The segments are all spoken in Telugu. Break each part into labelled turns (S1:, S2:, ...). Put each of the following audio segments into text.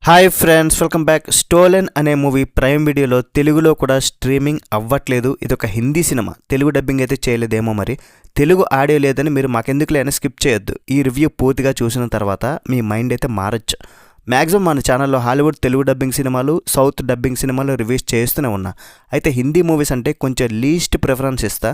S1: Hi friends, welcome back. Stolen అనే మూవీ ప్రైమ్ వీడియోలో తెలుగులో కూడా స్ట్రీమింగ్ అవ్వట్లేదు. ఇది ఒక హిందీ సినిమా, తెలుగు డబ్బింగ్ అయితే చేయలేదేమో. మరి తెలుగు ఆడియో లేదని మీరు మాకెందుకులేని స్కిప్ చేయొద్దు. ఈ రివ్యూ పూర్తిగా చూసిన తర్వాత మీ మైండ్ అయితే మారచ్చు. మ్యాక్సిమం మన ఛానల్లో హాలీవుడ్ తెలుగు డబ్బింగ్ సినిమాలు, సౌత్ డబ్బింగ్ సినిమాలు రివ్యూస్ చేస్తూనే ఉన్నా. అయితే హిందీ మూవీస్ అంటే కొంచెం లీస్ట్ ప్రిఫరెన్స్ ఇస్తా.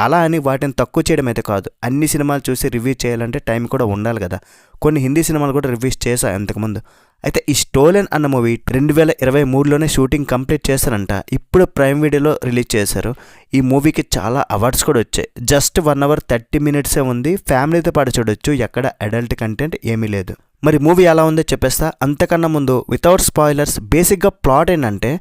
S1: అలా అని వాటిని తక్కువ చేయడం అయితే కాదు. అన్ని సినిమాలు చూసి రివ్యూ చేయాలంటే టైం కూడా ఉండాలి కదా. కొన్ని హిందీ సినిమాలు కూడా రివ్యూస్ చేశా ఇంతకుముందు. అయితే ఈ స్టోలెన్ అన్న మూవీ 2023లోనే షూటింగ్ కంప్లీట్ చేశారంట. ఇప్పుడు ప్రైమ్ వీడియోలో రిలీజ్ చేశారు. ఈ మూవీకి చాలా అవార్డ్స్ కూడా వచ్చాయి. జస్ట్ 1 hour 30 minutes ఉంది. ఫ్యామిలీతో పాటు చూడొచ్చు. ఎక్కడ అడల్ట్ కంటెంట్ ఏమీ లేదు. మరి మూవీ ఎలా ఉందో చెప్పేస్తా. అంతకన్నా ముందు వితౌట్ స్పాయిలర్స్, బేసిక్గా ప్లాట్ ఏంటంటే,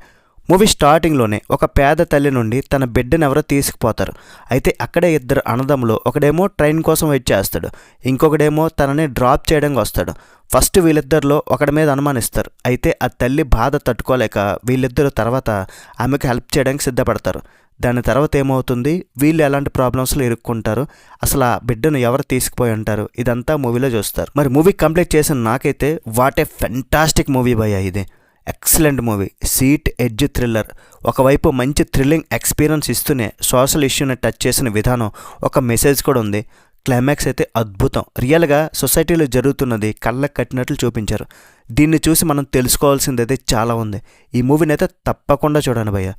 S1: మూవీ స్టార్టింగ్లోనే ఒక పేద తల్లి నుండి తన బిడ్డను ఎవరో తీసుకుపోతారు. అయితే అక్కడే ఇద్దరు అన్నదమ్ములు, ఒకడేమో ట్రైన్ కోసం వెయిట్ చేస్తాడు, ఇంకొకడేమో తనని డ్రాప్ చేయడానికి వస్తాడు. ఫస్ట్ వీళ్ళిద్దరిలో ఒకడి మీద అనుమానిస్తారు. అయితే ఆ తల్లి బాధ తట్టుకోలేక వీళ్ళిద్దరు తర్వాత ఆమెకు హెల్ప్ చేయడానికి సిద్ధపడతారు. దాని తర్వాత ఏమవుతుంది, వీళ్ళు ఎలాంటి ప్రాబ్లమ్స్లో ఇరుక్కుంటారు, అసలు ఆ బిడ్డను ఎవరు తీసుకుపోయి ఉంటారు, ఇదంతా మూవీలో చూస్తారు. మరి మూవీ కంప్లీట్ చేసిన నాకైతే వాట్ ఏ ఫెంటాస్టిక్ మూవీ భయ్యా. ఇది excellent movie, seat edge thriller. ఒకవైపు మంచి థ్రిల్లింగ్ ఎక్స్పీరియన్స్ ఇస్తూనే సోషల్ ఇష్యూని టచ్ చేసిన విధానం, ఒక మెసేజ్ కూడా ఉంది. క్లైమాక్స్ అయితే అద్భుతం. రియల్గా సొసైటీలో జరుగుతున్నది కళ్ళకు కట్టినట్లు చూపించారు. దీన్ని చూసి మనం తెలుసుకోవాల్సింది అయితే చాలా ఉంది. ఈ మూవీని అయితే తప్పకుండా చూడండి భయ్య.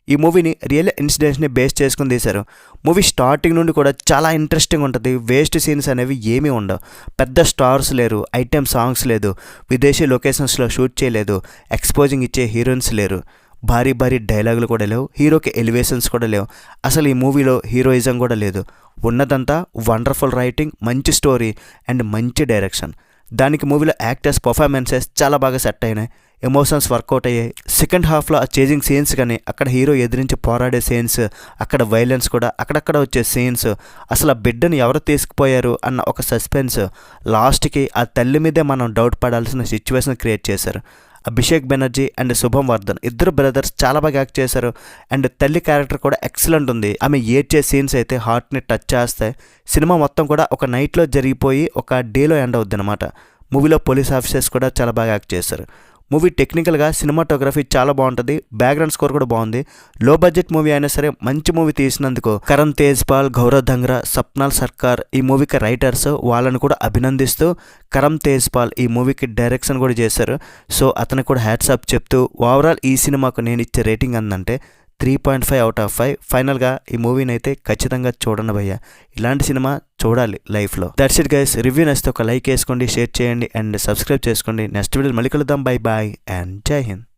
S1: ఈ మూవీని రియల్ ఇన్సిడెంట్స్ని బేస్ చేసుకుని తీశారు. మూవీ స్టార్టింగ్ నుండి కూడా చాలా ఇంట్రెస్టింగ్ ఉంటుంది. వేస్ట్ సీన్స్ అనేవి ఏమీ ఉండవు. పెద్ద స్టార్స్ లేరు, ఐటెం సాంగ్స్ లేదు, విదేశీ లొకేషన్స్లో షూట్ చేయలేదు, ఎక్స్పోజింగ్ ఇచ్చే హీరోయిన్స్ లేరు, భారీ భారీ డైలాగులు కూడా లేవు, హీరోకి ఎలివేషన్స్ కూడా లేవు. అసలు ఈ మూవీలో హీరోయిజం కూడా లేదు. ఉన్నదంతా వండర్ఫుల్ రైటింగ్, మంచి స్టోరీ అండ్ మంచి డైరెక్షన్. దానికి మూవీలో యాక్టర్స్ పర్ఫార్మెన్సెస్ చాలా బాగా సెట్ అయినాయి. ఎమోషన్స్ వర్కౌట్ అయ్యాయి. సెకండ్ హాఫ్లో ఆ చేజింగ్ సీన్స్ కానీ, అక్కడ హీరో ఎదిరించి పోరాడే సీన్స్, అక్కడ వైలెన్స్ కూడా అక్కడక్కడ వచ్చే సీన్స్, అసలు ఆ బిడ్డను ఎవరు తీసుకుపోయారు అన్న ఒక సస్పెన్స్, లాస్ట్కి ఆ తల్లి మీదే మనం డౌట్ పడాల్సిన సిచ్యువేషన్ క్రియేట్ చేశారు. అభిషేక్ బెనర్జీ అండ్ శుభం వర్ధన్ ఇద్దరు బ్రదర్స్ చాలా బాగా యాక్ట్ చేశారు. అండ్ తల్లి క్యారెక్టర్ కూడా ఎక్సలెంట్ ఉంది. ఆమె ఏడ్చే సీన్స్ అయితే హార్ట్ని టచ్ చేస్తాయి. సినిమా మొత్తం కూడా ఒక నైట్లో జరిగిపోయి ఒక డేలో ఎండ్ అవుద్ది అనమాట. మూవీలో పోలీస్ ఆఫీసర్స్ కూడా చాలా బాగా యాక్ట్ చేశారు. మూవీ టెక్నికల్గా సినిమాటోగ్రఫీ చాలా బాగుంటుంది. బ్యాక్గ్రౌండ్ స్కోర్ కూడా బాగుంది. లో బడ్జెట్ మూవీ అయినా సరే మంచి మూవీ తీసినందుకు కరణ్ తేజ్పాల్, గౌరవ్ ధంగ్రా, సప్నాల్ సర్కార్ ఈ మూవీకి రైటర్స్, వాళ్ళని కూడా అభినందిస్తూ కరణ్ తేజ్పాల్ ఈ మూవీకి డైరెక్షన్ కూడా చేశారు. సో అతనికి కూడా హ్యాట్స్ ఆఫ్ చెప్తూ ఓవరాల్ ఈ సినిమాకు నేను ఇచ్చే రేటింగ్ అందంటే 3.5 out of 5. ఫైనల్గా ఈ మూవీని అయితే ఖచ్చితంగా చూడండి భయ్య. ఇలాంటి సినిమా చూడాలి లైఫ్లో. That's it guys. రివ్యూ నచ్చితే ఒక లైక్ వేసుకోండి, షేర్ చేయండి అండ్ సబ్స్క్రైబ్ చేసుకోండి. నెక్స్ట్ వీడియో మళ్ళీ కలుద్దాం. బై బాయ్ అండ్ జై హింద్.